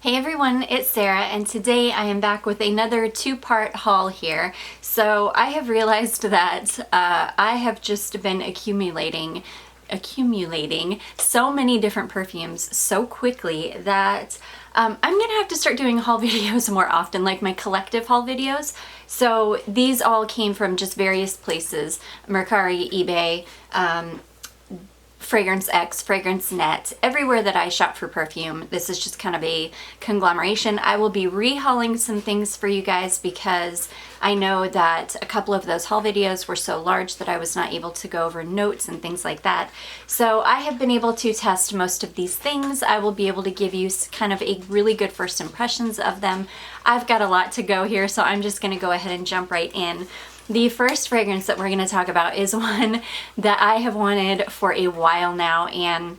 Hey everyone, it's Sarah, and today I am back with another two-part haul here. So I have realized that I have just been accumulating so many different perfumes so quickly that I'm gonna have to start doing haul videos more often, like my collective haul videos. So these all came from just various places: Mercari, eBay, Fragrance X, Fragrance Net, everywhere that I shop for perfume. This is just kind of a conglomeration. I will be re-hauling some things for you guys because I know that a couple of those haul videos were so large that I was not able to go over notes and things like that. So I have been able to test most of these things. I will be able to give you kind of a really good first impressions of them. I've got a lot to go here, so I'm just going to go ahead and jump right in. The first fragrance that we're going to talk about is one that I have wanted for a while now, and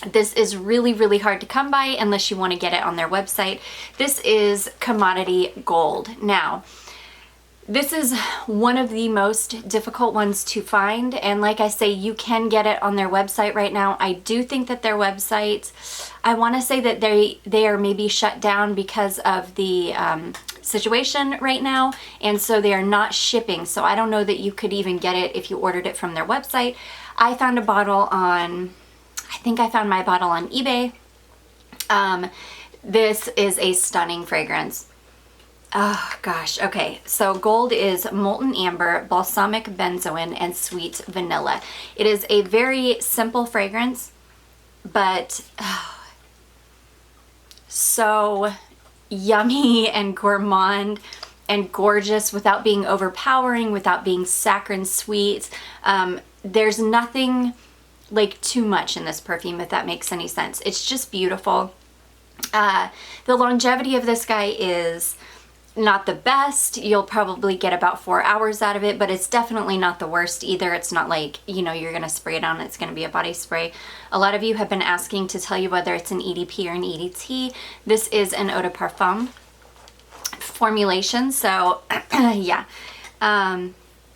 this is really, really hard to come by unless you want to get it on their website. This is Commodity Gold. Now, this is one of the most difficult ones to find, and like I say, you can get it on their website right now. I do think that their website, I want to say that they are maybe shut down because of the situation right now, and so they are not shipping, so I don't know that you could even get it if you ordered it from their website. I found a bottle on, I think I found my bottle on eBay. This is a stunning fragrance. Oh gosh, okay, so Gold is molten amber, balsamic benzoin, and sweet vanilla. It is a very simple fragrance, but so yummy and gourmand and gorgeous without being overpowering, without being saccharine sweet. There's nothing like too much in this perfume, if that makes any sense. It's just beautiful. The longevity of this guy is not the best. You'll probably get about 4 hours out of it, but it's definitely not the worst either. It's not like, you know, you're gonna spray it on, it's gonna be a body spray. A lot of you have been asking to tell you whether it's an EDP or an EDT. This is an eau de parfum formulation, so yeah.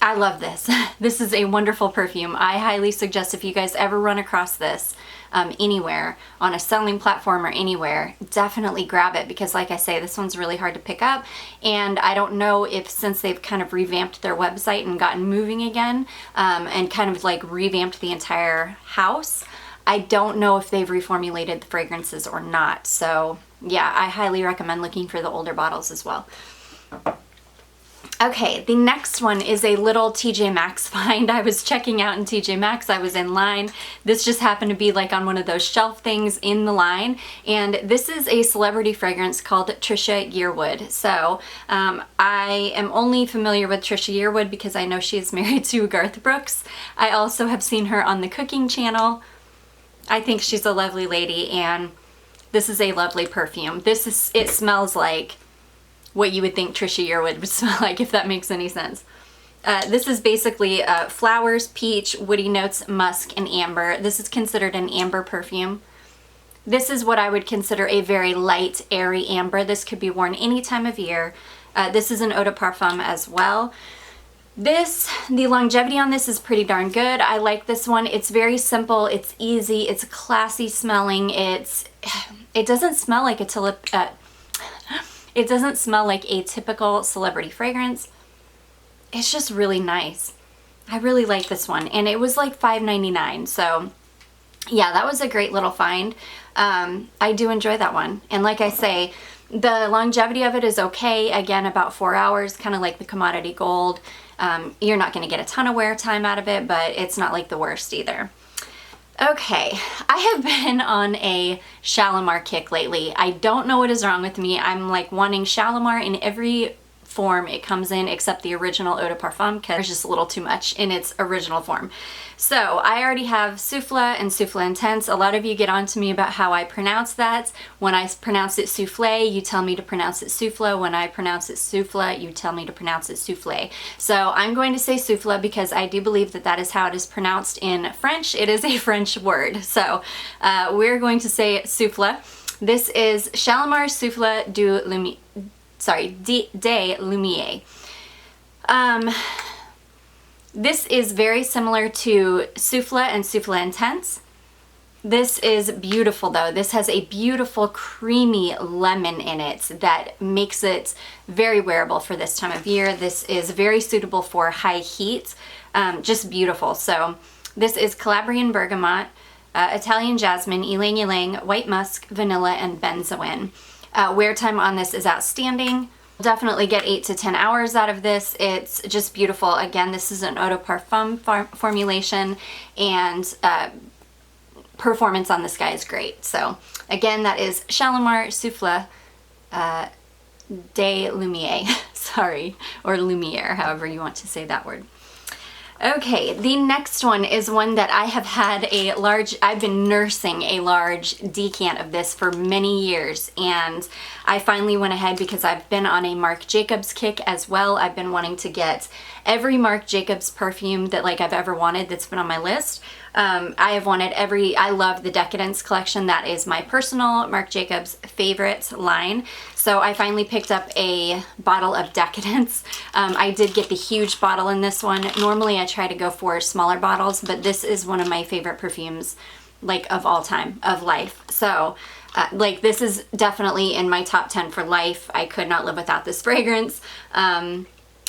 I love this. This is a wonderful perfume. I highly suggest, if you guys ever run across this anywhere, on a selling platform or anywhere, definitely grab it, because like I say, this one's really hard to pick up, and I don't know if, since they've kind of revamped their website and gotten moving again, and kind of like revamped the entire house, I don't know if they've reformulated the fragrances or not. So yeah, I highly recommend looking for the older bottles as well. Okay, the next one is a little TJ Maxx find. I was checking out in TJ Maxx, I was in line. This just happened to be like on one of those shelf things in the line, and this is a celebrity fragrance called Trisha Yearwood. So I am only familiar with Trisha Yearwood because I know she is married to Garth Brooks. I also have seen her on the cooking channel. I think she's a lovely lady, and this is a lovely perfume. It smells like what you would think Trisha Yearwood would smell like, if that makes any sense. This is basically flowers, peach, woody notes, musk, and amber. This is considered an amber perfume. This is what I would consider a very light, airy amber. This could be worn any time of year. This is an eau de parfum as well. The longevity on this is pretty darn good. I like this one. It's very simple, it's easy, it's classy smelling. It doesn't smell like it doesn't smell like a typical celebrity fragrance. It's just really nice. I really like this one, and it was like $5.99, so yeah, that was a great little find. I do enjoy that one, and like I say, the longevity of it is okay. Again, about 4 hours, kind of like the Commodity Gold. You're not going to get a ton of wear time out of it, but it's not like the worst either. Okay, I have been on a Shalimar kick lately. I don't know what is wrong with me. I'm like wanting Shalimar in every form it comes in, except the original eau de parfum, because there's just a little too much in its original form. So I already have Souffle and Souffle Intense. A lot of you get on to me about how I pronounce that. When I pronounce it souffle, you tell me to pronounce it souffle. When I pronounce it souffle, you tell me to pronounce it souffle. So I'm going to say souffle because I do believe that that is how it is pronounced in French. It is a French word. So we're going to say souffle. This is Shalimar Souffle de Lumiere. This is very similar to Souffle and Souffle Intense. This is beautiful though. This has a beautiful creamy lemon in it that makes it very wearable for this time of year. This is very suitable for high heat. Just beautiful. So this is Calabrian bergamot, Italian jasmine, ylang ylang, white musk, vanilla, and benzoin. Wear time on this is outstanding. Definitely get 8 to 10 hours out of this. It's just beautiful. Again, this is an eau de parfum formulation, and performance on this guy is great. So again, that is Shalimar Souffle de Lumiere, sorry, or Lumiere, however you want to say that word. Okay, the next one is one that I have had I've been nursing a large decant of this for many years, and I finally went ahead because I've been on a Marc Jacobs kick as well. I've been wanting to get every Marc Jacobs perfume that I've ever wanted that's been on my list. I love the Decadence collection. That is my personal Marc Jacobs favorite line. So I finally picked up a bottle of Decadence. I did get the huge bottle in this one. Normally I try to go for smaller bottles, but this is one of my favorite perfumes, of all time, of life. So this is definitely in my top 10 for life. I could not live without this fragrance.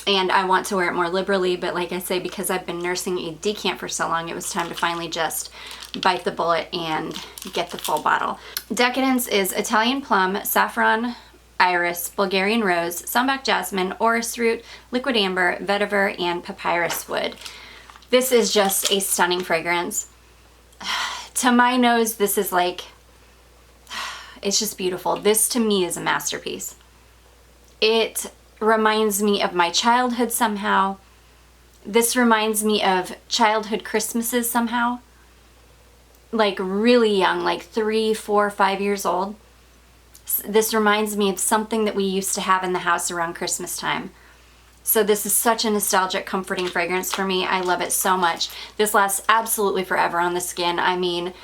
And I want to wear it more liberally, but like I say, because I've been nursing a decant for so long, it was time to finally just bite the bullet and get the full bottle. Decadence is Italian plum, saffron, iris, Bulgarian rose, sambac jasmine, orris root, liquid amber, vetiver, and papyrus wood. This is just a stunning fragrance. To my nose, this is it's just beautiful. This to me is a masterpiece. It reminds me of my childhood somehow. This reminds me of childhood Christmases somehow. Really young, 3, 4, 5 years old. This reminds me of something that we used to have in the house around Christmas time. So this is such a nostalgic, comforting fragrance for me. I love it so much. This lasts absolutely forever on the skin. I mean,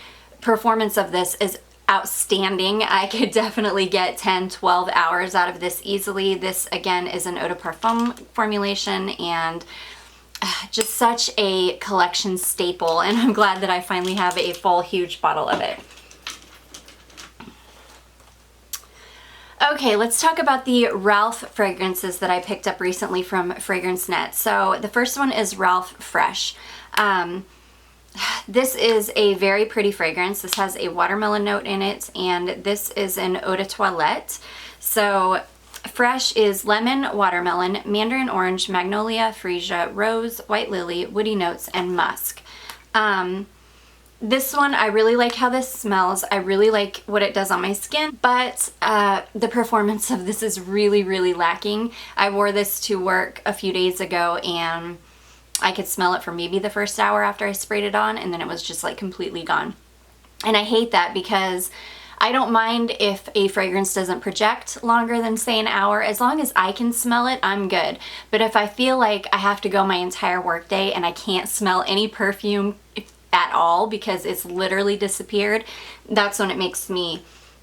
performance of this is outstanding. I could definitely get 10, 12 hours out of this easily. This again is an eau de parfum formulation, and just such a collection staple, and I'm glad that I finally have a full huge bottle of it. Okay, let's talk about the Ralph fragrances that I picked up recently from FragranceNet. So the first one is Ralph Fresh. This is a very pretty fragrance. This has a watermelon note in it, and this is an eau de toilette. So Fresh is lemon, watermelon, mandarin orange, magnolia, freesia, rose, white lily, woody notes, and musk. This one, I really like how this smells. I really like what it does on my skin, but the performance of this is really, really lacking. I wore this to work a few days ago, and I could smell it for maybe the first hour after I sprayed it on, and then it was just completely gone. And I hate that, because I don't mind if a fragrance doesn't project longer than, say, an hour. As long as I can smell it, I'm good. But if I feel like I have to go my entire workday and I can't smell any perfume at all because it's literally disappeared, that's when it makes me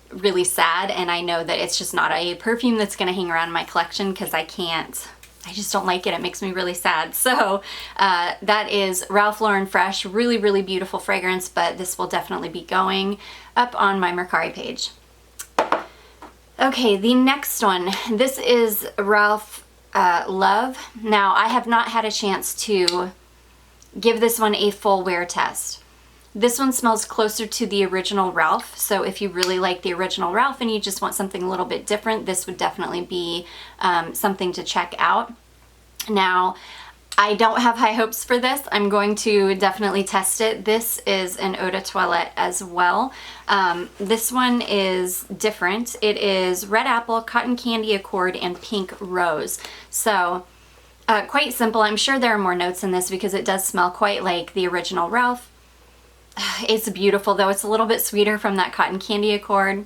really sad, and I know that it's just not a perfume that's going to hang around in my collection, because I just don't like it. It makes me really sad. So that is Ralph Lauren Fresh. Really, really beautiful fragrance, but this will definitely be going up on my Mercari page. Okay, the next one. This is Ralph Love. Now, I have not had a chance to give this one a full wear test. This one smells closer to the original Ralph, so if you really like the original Ralph and you just want something a little bit different, this would definitely be something to check out. Now, I don't have high hopes for this. I'm going to definitely test it. This is an eau de toilette as well. This one is different. It is red apple, cotton candy accord, and pink rose. So quite simple. I'm sure there are more notes in this because it does smell quite like the original Ralph. It's beautiful though. It's a little bit sweeter from that cotton candy accord.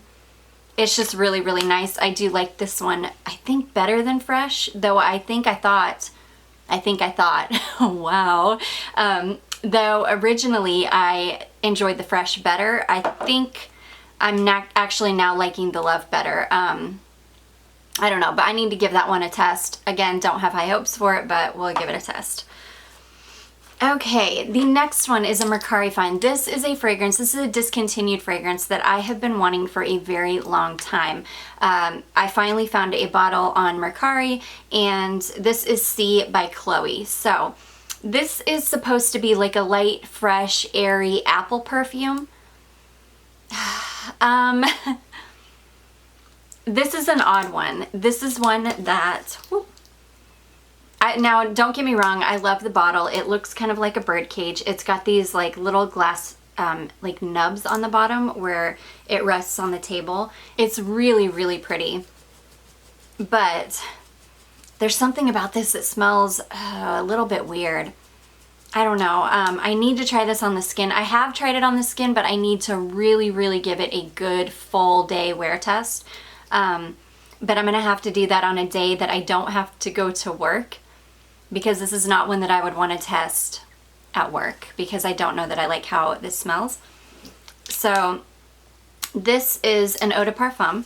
It's just really, really nice. I do like this one, I think, better than Fresh, though I thought, wow. Though originally I enjoyed the Fresh better. I think I'm not actually now liking the Love better. I don't know, but I need to give that one a test. Again, don't have high hopes for it, but we'll give it a test. Okay, the next one is a Mercari find. This is a fragrance. This is a discontinued fragrance that I have been wanting for a very long time. I finally found a bottle on Mercari, and this is C by Chloe. So this is supposed to be like a light, fresh, airy apple perfume. This is an odd one. This is one that... now, don't get me wrong, I love the bottle. It looks kind of like a bird cage. It's got these like little glass like nubs on the bottom where it rests on the table. It's really, really pretty. But there's something about this that smells a little bit weird. I don't know. I need to try this on the skin. I have tried it on the skin, but I need to really, really give it a good full day wear test. But I'm going to have to do that on a day that I don't have to go to work, because this is not one that I would want to test at work, because I don't know that I like how this smells. So this is an eau de parfum,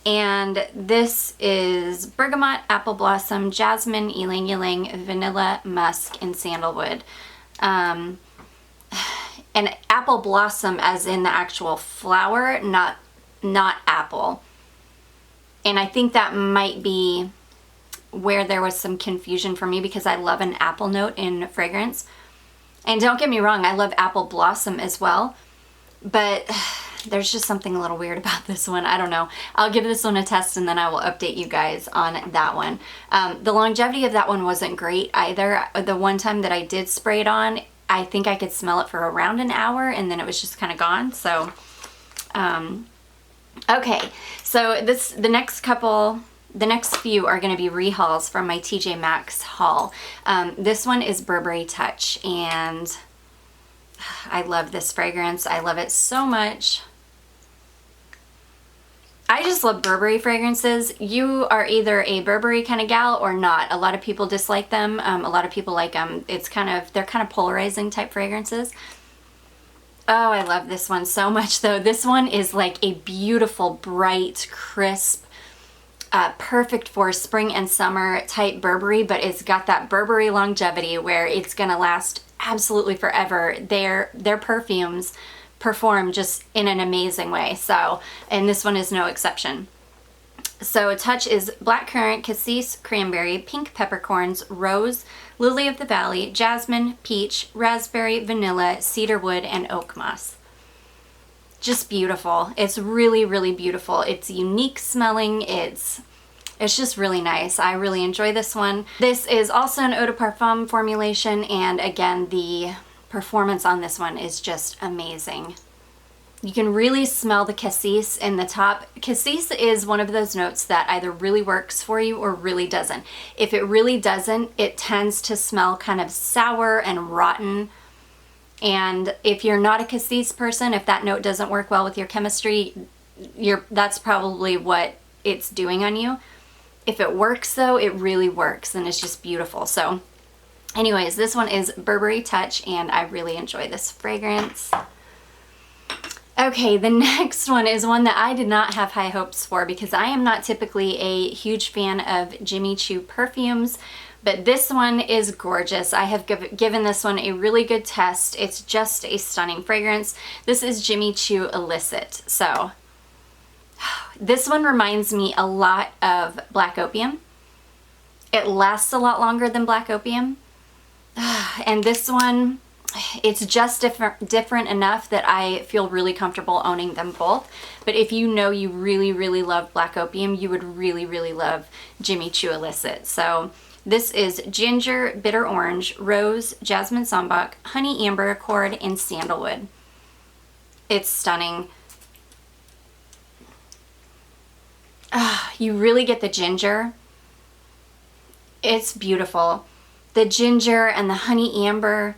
and this is bergamot, apple blossom, jasmine, ylang ylang, vanilla, musk, and sandalwood. And apple blossom as in the actual flower, not apple. And I think that might be where there was some confusion for me, because I love an apple note in fragrance. And don't get me wrong, I love apple blossom as well, but there's just something a little weird about this one. I don't know. I'll give this one a test and then I will update you guys on that one. The longevity of that one wasn't great either. The one time that I did spray it on, I think I could smell it for around an hour and then it was just kind of gone. So, okay. So the next few are going to be rehauls from my TJ Maxx haul. This one is Burberry Touch, and I love this fragrance. I love it so much. I just love Burberry fragrances. You are either a Burberry kind of gal or not. A lot of people dislike them. A lot of people like them. They're kind of polarizing type fragrances. Oh, I love this one so much though. This one is like a beautiful, bright, crisp, perfect for spring and summer type Burberry, but it's got that Burberry longevity where it's gonna last absolutely forever. Their perfumes perform just in an amazing way. So, and this one is no exception. So Touch is blackcurrant, cassis, cranberry, pink peppercorns, rose, lily of the valley, jasmine, peach, raspberry, vanilla, cedarwood, and oak moss. Just beautiful. It's really, really beautiful. It's unique smelling. It's just really nice. I really enjoy this one. This is also an eau de parfum formulation, and again, the performance on this one is just amazing. You can really smell the cassis in the top. Cassis is one of those notes that either really works for you or really doesn't. If it really doesn't, it tends to smell kind of sour and rotten. And if you're not a cassis person, if that note doesn't work well with your chemistry, that's probably what it's doing on you. If it works though, it really works and it's just beautiful. So anyways, this one is Burberry Touch and I really enjoy this fragrance. Okay, the next one is one that I did not have high hopes for because I am not typically a huge fan of Jimmy Choo perfumes, but this one is gorgeous. I have given this one a really good test. It's just a stunning fragrance. This is Jimmy Choo Illicit. So this one reminds me a lot of Black Opium. It lasts a lot longer than Black Opium. And this one, it's just different enough that I feel really comfortable owning them both. But if you know you really, really love Black Opium, you would really, really love Jimmy Choo Illicit. So this is ginger, bitter orange, rose, jasmine sambac, honey amber accord, and sandalwood. It's stunning. You really get the ginger. It's beautiful. The ginger and the honey amber.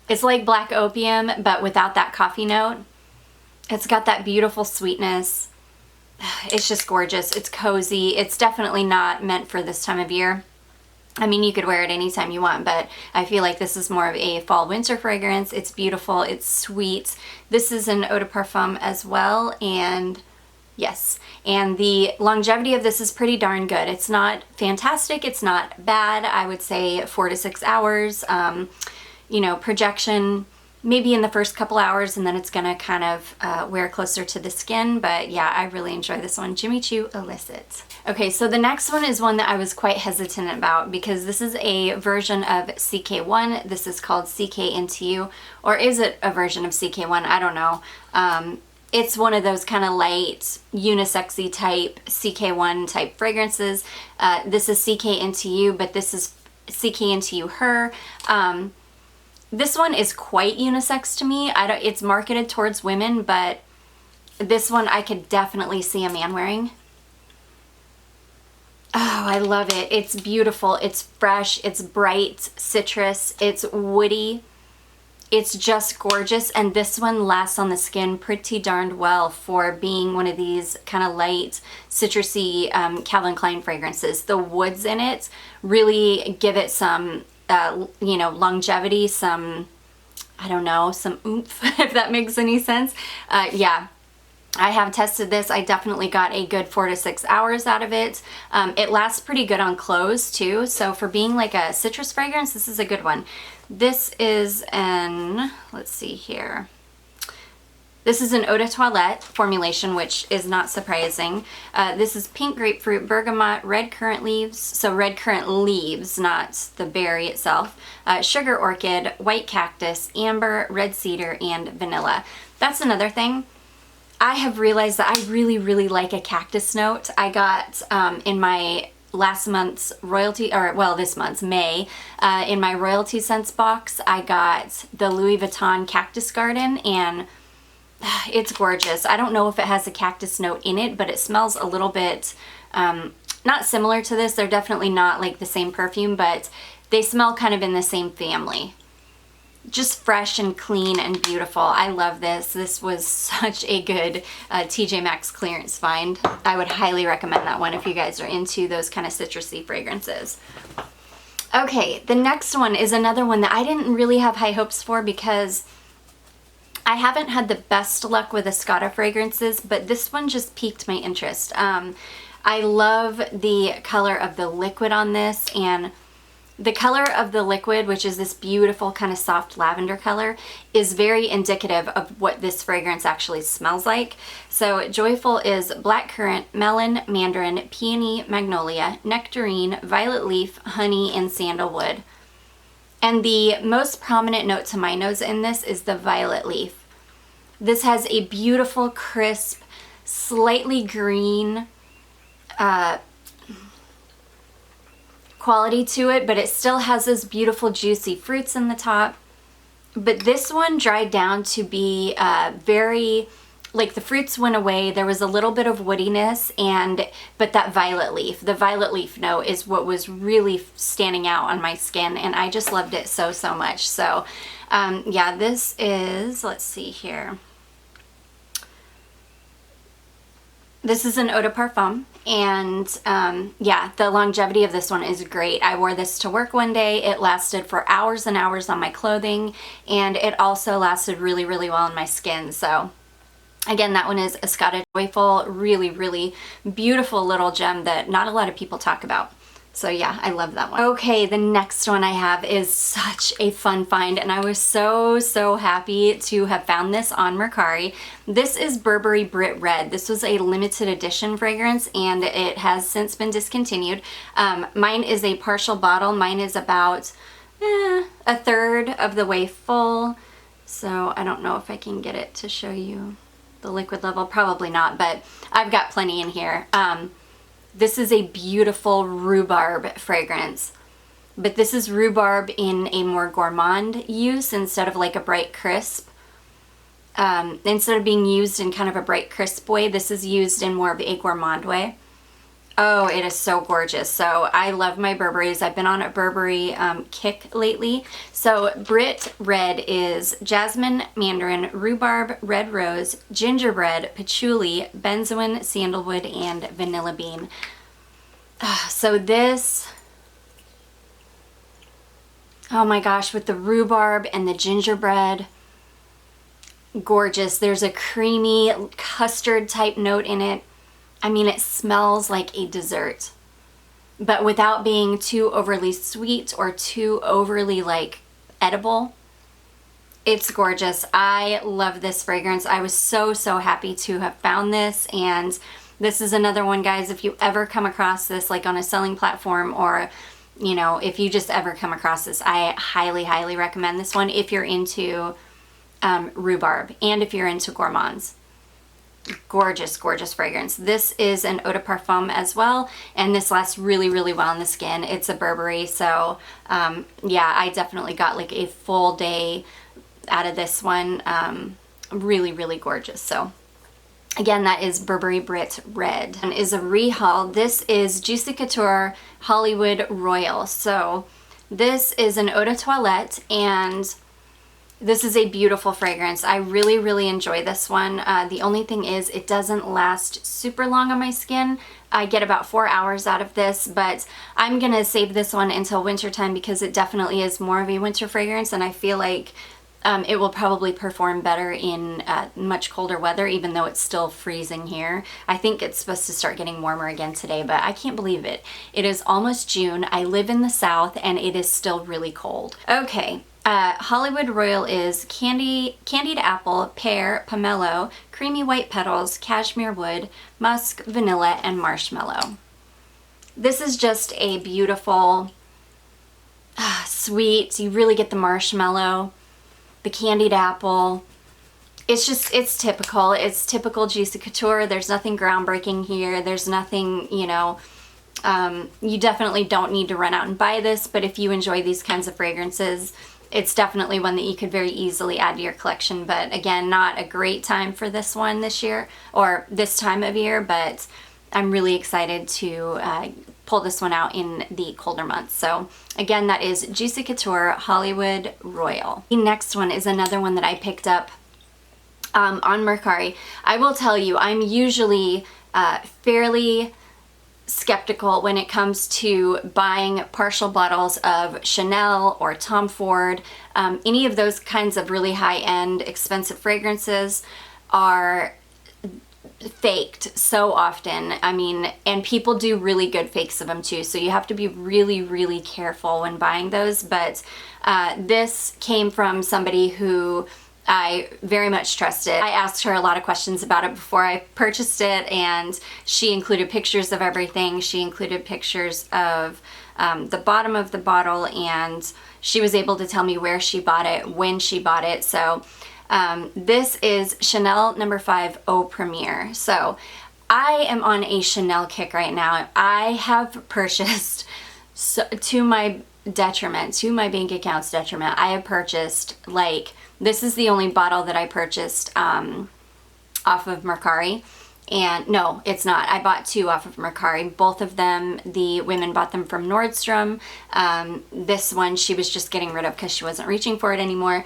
It's like Black Opium, but without that coffee note. It's got that beautiful sweetness. It's just gorgeous. It's cozy. It's definitely not meant for this time of year. I mean, you could wear it anytime you want, but I feel like this is more of a fall-winter fragrance. It's beautiful. It's sweet. This is an eau de parfum as well, and yes. And the longevity of this is pretty darn good. It's not fantastic. It's not bad. I would say 4 to 6 hours. you know, projection maybe in the first couple hours, and then it's gonna kind of wear closer to the skin. But yeah, I really enjoy this one, Jimmy Choo Illicit. Okay, so the next one is one that I was quite hesitant about because this is a version of CK1. This is called CK Into You, or is it a version of CK1? I don't know. It's one of those kind of light, unisexy type CK1 type fragrances. This is CK Into You, but this is CK Into You Her. This one is quite unisex to me. It's marketed towards women, but this one I could definitely see a man wearing. Oh, I love it. It's beautiful. It's fresh. It's bright citrus. It's woody. It's just gorgeous. And this one lasts on the skin pretty darned well for being one of these kind of light, citrusy Calvin Klein fragrances. The woods in it really give it some you know, longevity, some, I don't know, some oomph, if that makes any sense. Yeah, I have tested this. I definitely got a good 4 to 6 hours out of it. It lasts pretty good on clothes too. So for being like a citrus fragrance, this is a good one. This is an, let's see here. This is an eau de toilette formulation, which is not surprising. This is pink grapefruit, bergamot, red currant leaves. So red currant leaves, not the berry itself. Sugar orchid, white cactus, amber, red cedar, and vanilla. That's another thing. I have realized that I really, really like a cactus note. I got in my last month's royalty, or well, this month's May, in my royalty scents box, I got the Louis Vuitton Cactus Garden, and it's gorgeous. I don't know if it has a cactus note in it, but it smells a little bit, not similar to this. They're definitely not like the same perfume, but they smell kind of in the same family. Just fresh and clean and beautiful. I love this. This was such a good TJ Maxx clearance find. I would highly recommend that one if you guys are into those kind of citrusy fragrances. Okay, the next one is another one that I didn't really have high hopes for because I haven't had the best luck with Escada fragrances, but this one just piqued my interest. I love the color of the liquid on this, and the color of the liquid, which is this beautiful kind of soft lavender color, is very indicative of what this fragrance actually smells like. So Joyful is blackcurrant, melon, mandarin, peony, magnolia, nectarine, violet leaf, honey, and sandalwood. And the most prominent note to my nose in this is the violet leaf. This has a beautiful, crisp, slightly green quality to it, but it still has those beautiful, juicy fruits in the top. But this one dried down to be very, like the fruits went away. There was a little bit of woodiness, but that violet leaf, the violet leaf note is what was really standing out on my skin, and I just loved it so, so much. So yeah, this is, let's see here. This is an eau de parfum, and yeah, the longevity of this one is great. I wore this to work one day. It lasted for hours and hours on my clothing, and it also lasted really, really well on my skin. So again, that one is Escada Joyful. Really, really beautiful little gem that not a lot of people talk about. So yeah, I love that one. Okay, the next one I have is such a fun find, and I was so, so happy to have found this on Mercari. This is Burberry Brit Red. This was a limited edition fragrance, and it has since been discontinued. Mine is a partial bottle. Mine is about a third of the way full. So I don't know if I can get it to show you the liquid level. Probably not, but I've got plenty in here. This is a beautiful rhubarb fragrance, but this is rhubarb in a more gourmand use instead of like a bright crisp. Instead of being used in kind of a bright crisp way, this is used in more of a gourmand way. Oh, it is so gorgeous. So I love my Burberrys. I've been on a Burberry kick lately. So Brit Red is jasmine, mandarin, rhubarb, red rose, gingerbread, patchouli, benzoin, sandalwood, and vanilla bean. So this, oh my gosh, with the rhubarb and the gingerbread, gorgeous. There's a creamy custard type note in it. I mean, it smells like a dessert, but without being too overly sweet or too overly like edible. It's gorgeous. I love this fragrance. I was so happy to have found this, and this is another one, guys, if you ever come across this like on a selling platform, or you know, if you just ever come across this, I highly recommend this one if you're into rhubarb and if you're into gourmands. Gorgeous fragrance. This is an eau de parfum as well, and this lasts really well on the skin. It's a Burberry, so yeah, I definitely got like a full day out of this one. Really gorgeous. So again, that is Burberry Brit Red, and is a rehaul. This is Juicy Couture Hollywood Royal. So this is an eau de toilette, and this is a beautiful fragrance. I really enjoy this one. The only thing is it doesn't last super long on my skin. I get about 4 hours out of this, but I'm gonna save this one until wintertime because it definitely is more of a winter fragrance, and I feel like it will probably perform better in much colder weather, even though it's still freezing here. I think it's supposed to start getting warmer again today, but I can't believe it. It is almost June. I live in the South, and it is still really cold. Okay, Hollywood Royal is candied apple, pear, pomelo, creamy white petals, cashmere wood, musk, vanilla, and marshmallow. This is just a beautiful, sweet, you really get the marshmallow, the candied apple. It's typical. It's typical Juicy Couture. There's nothing groundbreaking here. There's nothing, you know, you definitely don't need to run out and buy this, but if you enjoy these kinds of fragrances, it's definitely one that you could very easily add to your collection. But again, not a great time for this one this year, or this time of year, but I'm really excited to pull this one out in the colder months. So again, that is Juicy Couture Hollywood Royal. The next one is another one that I picked up on Mercari. I will tell you, I'm usually fairly skeptical when it comes to buying partial bottles of Chanel or Tom Ford. Any of those kinds of really high-end expensive fragrances are faked so often. I mean, and people do really good fakes of them too, so you have to be really careful when buying those. But this came from somebody who I very much trusted. I asked her a lot of questions about it before I purchased it, and she included pictures of everything. She included pictures of the bottom of the bottle, and she was able to tell me where she bought it, when she bought it. So this is Chanel No. 5 Eau Premier. So I am on a Chanel kick right now. I have purchased, to my detriment, to my bank account's detriment, I have purchased, like, this is the only bottle that I purchased off of Mercari. And no, it's not. I bought two off of Mercari. Both of them, the women bought them from Nordstrom. This one she was just getting rid of because she wasn't reaching for it anymore.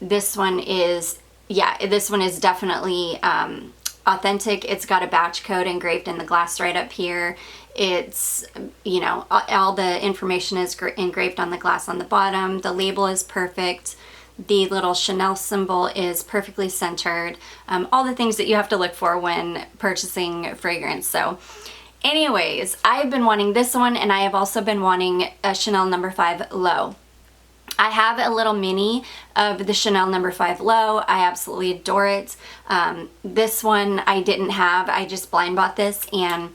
This one is, yeah, this one is definitely authentic. It's got a batch code engraved in the glass right up here. It's, you know, all the information is engraved on the glass on the bottom. The label is perfect. The little Chanel symbol is perfectly centered. All the things that you have to look for when purchasing fragrance. So anyways, I've been wanting this one, and I have also been wanting a Chanel No. 5 Low. I have a little mini of the Chanel No. 5 Low. I absolutely adore it. This one I didn't have. I just blind bought this, and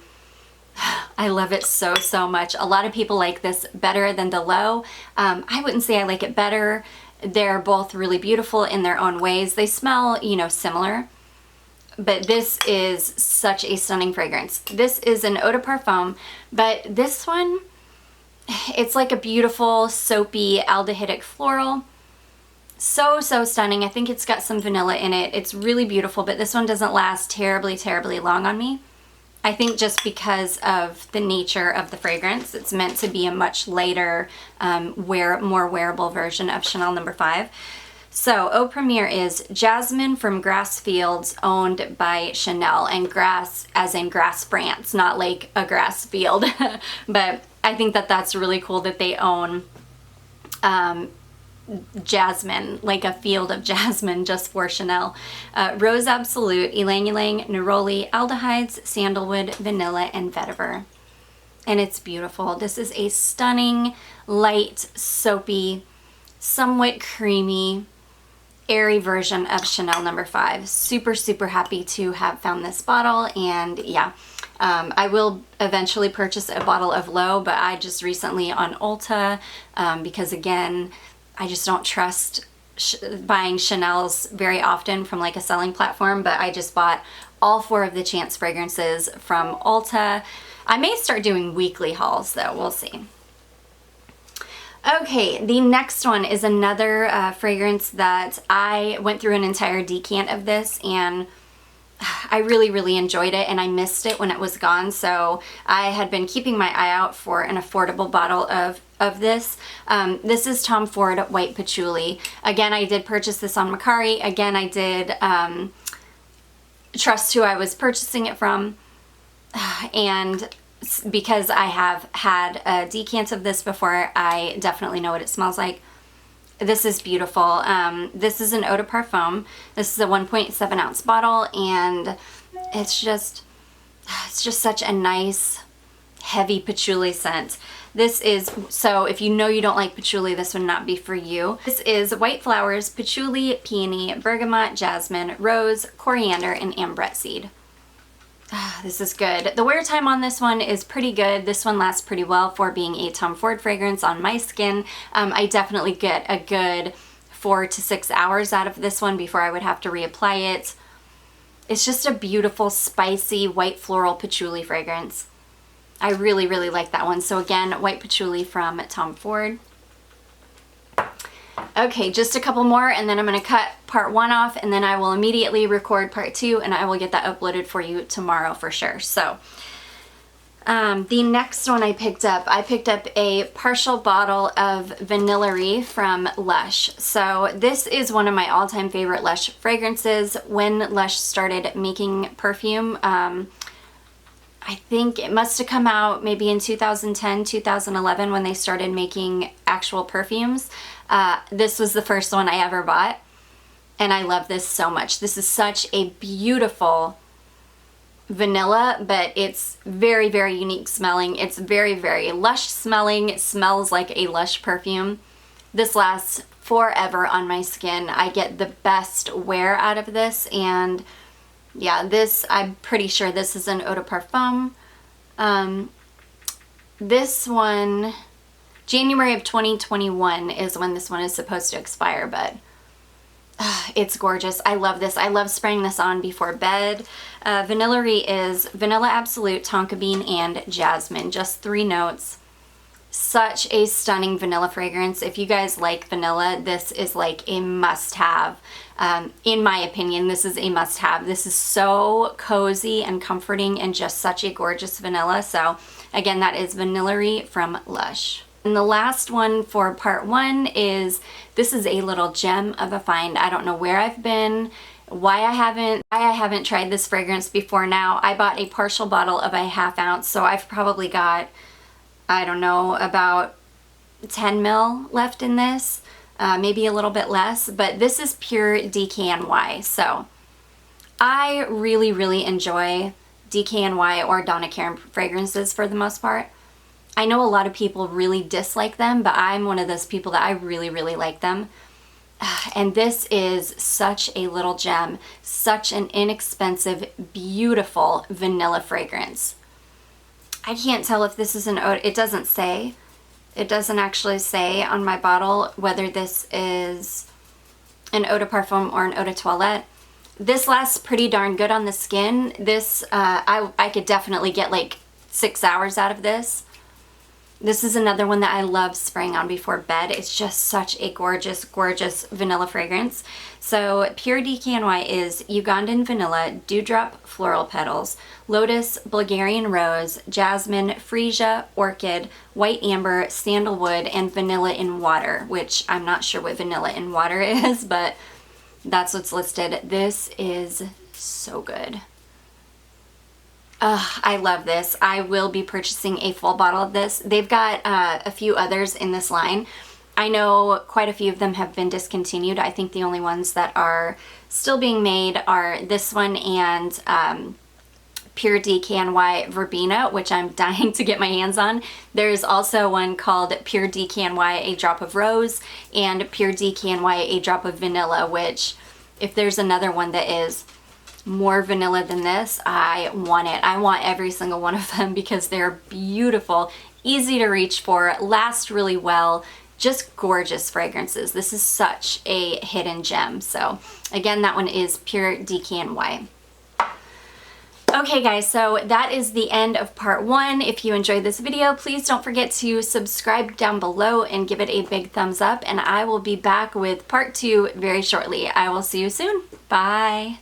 I love it so much. A lot of people like this better than the Low. I wouldn't say I like it better. They're both really beautiful in their own ways. They smell, you know, similar, but this is such a stunning fragrance. This is an eau de parfum, but this one, it's like a beautiful soapy aldehydic floral. So stunning. I think it's got some vanilla in it. It's really beautiful, but this one doesn't last terribly long on me. I think just because of the nature of the fragrance. It's meant to be a much lighter, more wearable version of Chanel No. 5. So Eau Premier is jasmine from grass fields owned by Chanel, and grass as in grass France, not like a grass field. But I think that that's really cool that they own jasmine, like a field of jasmine just for Chanel. Rose Absolute, Ylang Ylang, Neroli, aldehydes, sandalwood, vanilla, and vetiver. And it's beautiful. This is a stunning, light, soapy, somewhat creamy, airy version of Chanel No. 5. Super, super happy to have found this bottle, and yeah, I will eventually purchase a bottle of L'Eau, but I just recently on Ulta, because again, I just don't trust buying Chanel's very often from like a selling platform, but I just bought all 4 of the Chance fragrances from Ulta. I may start doing weekly hauls though, we'll see. Okay, the next one is another fragrance that I went through an entire decant of this, and I really, really enjoyed it, and I missed it when it was gone, so I had been keeping my eye out for an affordable bottle of this. This is Tom Ford White Patchouli. Again, I did purchase this on Mercari. Again, I did trust who I was purchasing it from, and because I have had a decant of this before, I definitely know what it smells like. This is beautiful. This is an eau de parfum. This is a 1.7 ounce bottle, and it's just such a nice, heavy patchouli scent. This is, so if you know you don't like patchouli, this would not be for you. This is white flowers, patchouli, peony, bergamot, jasmine, rose, coriander, and ambrette seed. This is good. The wear time on this one is pretty good. This one lasts pretty well for being a Tom Ford fragrance on my skin. I definitely get a good 4 to 6 hours out of this one before I would have to reapply it. It's just a beautiful, spicy, white floral patchouli fragrance. I really, really like that one. So again, white patchouli from Tom Ford. Okay, just a couple more, and then I'm going to cut part 1 off, and then I will immediately record part 2, and I will get that uploaded for you tomorrow for sure. So the next one I picked up a partial bottle of Vanillary from Lush. So this is one of my all-time favorite Lush fragrances. When Lush started making perfume, I think it must have come out maybe in 2010, 2011 when they started making actual perfumes. This was the first one I ever bought, and I love this so much. This is such a beautiful vanilla, but it's very, very unique smelling. It's very, very Lush smelling. It smells like a Lush perfume. This lasts forever on my skin. I get the best wear out of this, and yeah, this, I'm pretty sure this is an eau de parfum. This one, January of 2021 is when this one is supposed to expire, but it's gorgeous. I love this. I love spraying this on before bed. Vanillary is vanilla absolute, tonka bean, and jasmine. Just 3 notes. Such a stunning vanilla fragrance. If you guys like vanilla, this is like a must-have. In my opinion, this is a must-have. This is so cozy and comforting and just such a gorgeous vanilla. So again, that is Vanillary from Lush. And the last one for part 1 is, this is a little gem of a find. I don't know where I've been, why I haven't tried this fragrance before now. I bought a partial bottle of a 1/2 ounce, so I've probably got, I don't know, about 10 ml left in this, maybe a little bit less, but this is pure DKNY. So I really, really enjoy DKNY or Donna Karan fragrances for the most part. I know a lot of people really dislike them, but I'm one of those people that I really, really like them. And this is such a little gem, such an inexpensive, beautiful vanilla fragrance. I can't tell if this is an eau, it doesn't say. It doesn't actually say on my bottle whether this is an eau de parfum or an eau de toilette. This lasts pretty darn good on the skin. This, I could definitely get like 6 hours out of this. This is another one that I love spraying on before bed. It's just such a gorgeous, gorgeous vanilla fragrance. So pure DKNY is Ugandan vanilla, dewdrop floral petals, lotus, Bulgarian rose, jasmine, freesia, orchid, white amber, sandalwood, and vanilla in water, which I'm not sure what vanilla in water is, but that's what's listed. This is so good. I love this. I will be purchasing a full bottle of this. They've got a few others in this line. I know quite a few of them have been discontinued. I think the only ones that are still being made are this one and Pure DKNY Verbena, which I'm dying to get my hands on. There's also one called Pure DKNY A Drop of Rose and Pure DKNY A Drop of Vanilla, which if there's another one that is more vanilla than this, I want it. I want every single one of them because they're beautiful, easy to reach for, last really well, just gorgeous fragrances. This is such a hidden gem. So again, that one is Pure DKNY. Okay guys, so that is the end of part 1. If you enjoyed this video, please don't forget to subscribe down below and give it a big thumbs up, and I will be back with part 2 very shortly. I will see you soon. Bye.